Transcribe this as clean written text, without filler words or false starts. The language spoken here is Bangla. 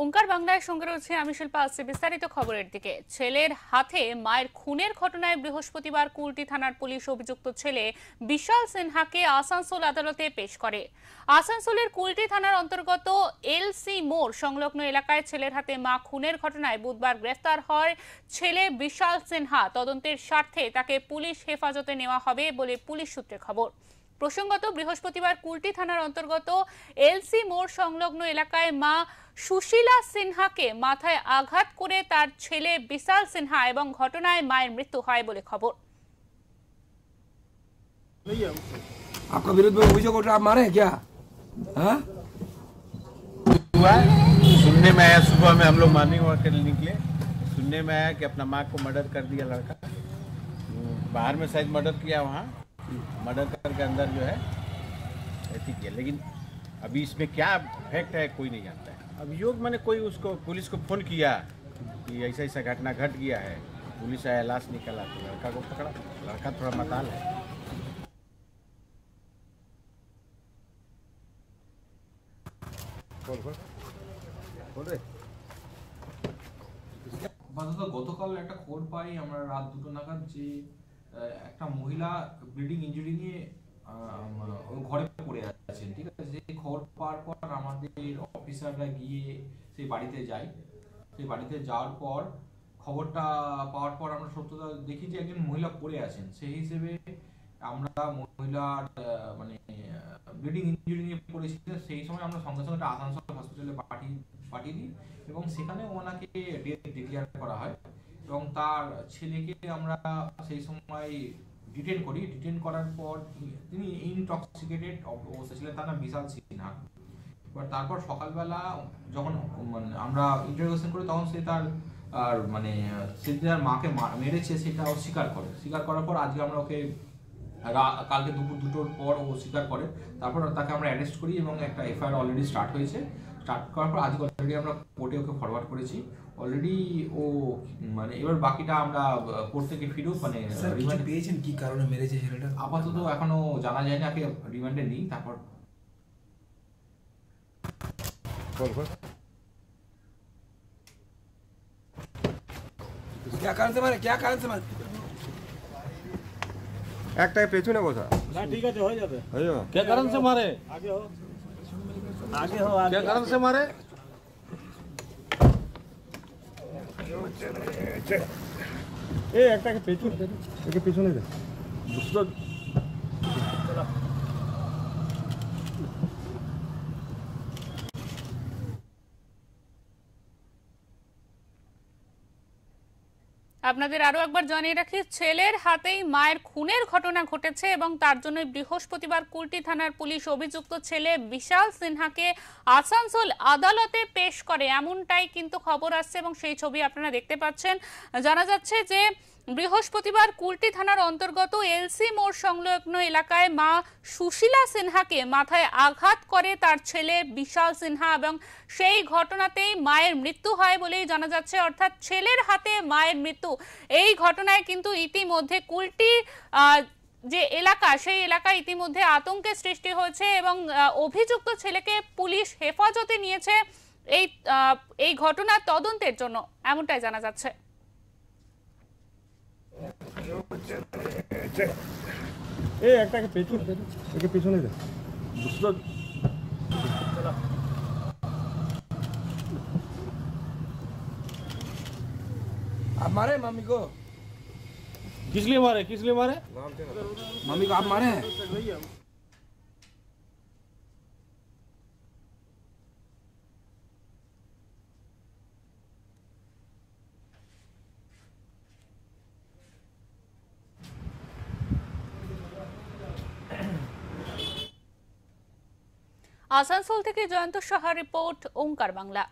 ওঙ্কার বাংলার সঙ্গে রয়েছে আমি শিল্পা। আসছে বিস্তারিত খবরের দিকে। ছেলের হাতে মায়ের খুনের ঘটনায় বৃহস্পতিবার কুলটি থানার পুলিশ অভিযুক্ত ছেলে বিশাল সিনহাকে আসানসোল আদালতে পেশ করে। আসানসোলের কুলটি থানার অন্তর্গত এলসি মোড় সংলগ্ন এলাকায় ছেলের হাতে মা খুনের ঘটনায় বুধবার গ্রেফতার হয় ছেলে বিশাল সিনহা। তদন্তের স্বার্থে তাকে পুলিশ হেফাজতে নেওয়া হবে বলে পুলিশ সূত্রে খবর। প্রসঙ্গত, বৃহস্পতিবার কুলটি থানার অন্তর্গত এলসি মোড় সংলগ্ন এলাকায় মা সুশীলা সিনহাকে মাথায় আঘাত করে তার ছেলে বিশাল সিনহা এবং ঘটনায় মায়ের মৃত্যু হয় বলে খবর। आपका विरुद्ध में अभियोग उठ रहा, आप मारे हैं क्या? हाँ? सुनने में आया, सुबह में हम लोग मॉर्निंग वॉक करने निकले, सुनने में आया कि अपना माँ को मर्डर कर दिया लड़का। बाहर में शायद मर्डर किया, वहाँ मर्डर करके अंदर जो है ऐसी किया। लेकिन अभी इसमें क्या फैक्ट है कोई नहीं जानता है। अभियोग मैंने कोई उसको पुलिस को फ़ोन किया कि ऐसा ऐसा घटना घट गया है, पुलिस आया, लाश निकला तो लड़का को पकड़ा। लड़का थोड़ा मताल है। গতকাল একটা খবর পাই আমরা রাত 2টো নাগাদ যে একটা মহিলা ব্লিডিং ইনজুরি নিয়ে ঘরে পড়ে আছেন। ঠিক আছে, যে খবর পাওয়ার পর আমাদের অফিসাররা গিয়ে সেই বাড়িতে যাই। সেই বাড়িতে যাওয়ার পর খবরটা পাওয়ার পর আমরা সত্যতা দেখি যে একজন মহিলা পড়ে আছেন। সেই হিসেবে আমরা মহিলার মানে ব্লিডিং ইনজুরি নিয়ে পড়েছিলেন। সেই সময় আমরা সঙ্গে সঙ্গে আসানসোল হসপিটালে পাঠিয়ে দিই এবং সেখানে ওনাকে ডেথ ডিক্লেয়ার করা হয় এবং তার ছেলেকে আমরা সেই সময় ডিটেন করি। ডিটেন করার পর তিনি ইনটক্সিকেটেড অবস্থা ছিলেন, তার নাম বিশাল সিনহা। এবার তারপর সকালবেলা যখন মানে আমরা ইন্টারোগেশন করি তখন সে তার মানে সে তার মাকে মেরেছে সেটা ও স্বীকার করে। স্বীকার করার পর আজকে আমরা ওকে কালকে দুপুর 2টোর পর ও স্বীকার করে, তারপর তাকে আমরা অ্যারেস্ট করি এবং একটা এফআইআর অলরেডি স্টার্ট হয়েছে। স্টার্ট করার পর আজকে অলরেডি আমরা কোর্টে ওকে ফরওয়ার্ড করেছি অলরেডি। ও মানে এবার বাকিটা আমরা কোর্ট থেকে ফিরো মানে রিমান্ড পেয়েছেন কি কারণে মেরেছে ছেলেটা আপাতত এখনো জানা যায়নি। আগে রিমান্ডে নিই তারপর क्या कारण से मारे, क्या कारण से मारे? একটা পেছনে বসা না ঠিক আছে হয়ে যাবে। क्या कारण से मारे? আগে হো আগে হো क्या कारण से मारे? এ একটাকে পেছনে একে পেছনে দে দুটো আপনাদের আরো একবার জানিয়ে রাখি, ছেলের হাতেই মায়ের খুনের ঘটনা ঘটেছে এবং তার জন্য বৃহস্পতিবার কুলটি থানার পুলিশ অভিযুক্ত ছেলে বিশাল সিনহাকে আসানসোল আদালতে পেশ করে, এমনটাই কিন্তু খবর আসছে এবং সেই ছবি আপনারা দেখতে পাচ্ছেন। জানা যাচ্ছে যে বৃহস্পতিবার কুলটি থানার অন্তর্গত এলসি মোড় সংলগ্ন এলাকায় মা সুশীলা সিনহাকে মাথায় আঘাত করে তার ছেলে বিশাল সিনহা এবং সেই ঘটনাতেই মায়ের মৃত্যু হয় বলেই জানা যাচ্ছে। অর্থাৎ ছেলের হাতে মায়ের মৃত্যু। এই ঘটনায় কিন্তু ইতিমধ্যে কুলটি যে এলাকা সেই এলাকায় ইতিমধ্যে আতঙ্কের সৃষ্টি হয়েছে এবং অভিযুক্ত ছেলেকে পুলিশ হেফাজতে নিয়েছে এই ঘটনার তদন্তের জন্য, এমনটাই জানা যাচ্ছে। এ একটাকে পেছনে একে পেছনে দে দুটো आप मारे मम्मी को? किस लिए मारे मम्मी को आप मारे हैं? আসানসোল থেকে জয়ন্ত সাহা রিপোর্ট, ওঙ্কার বাংলা।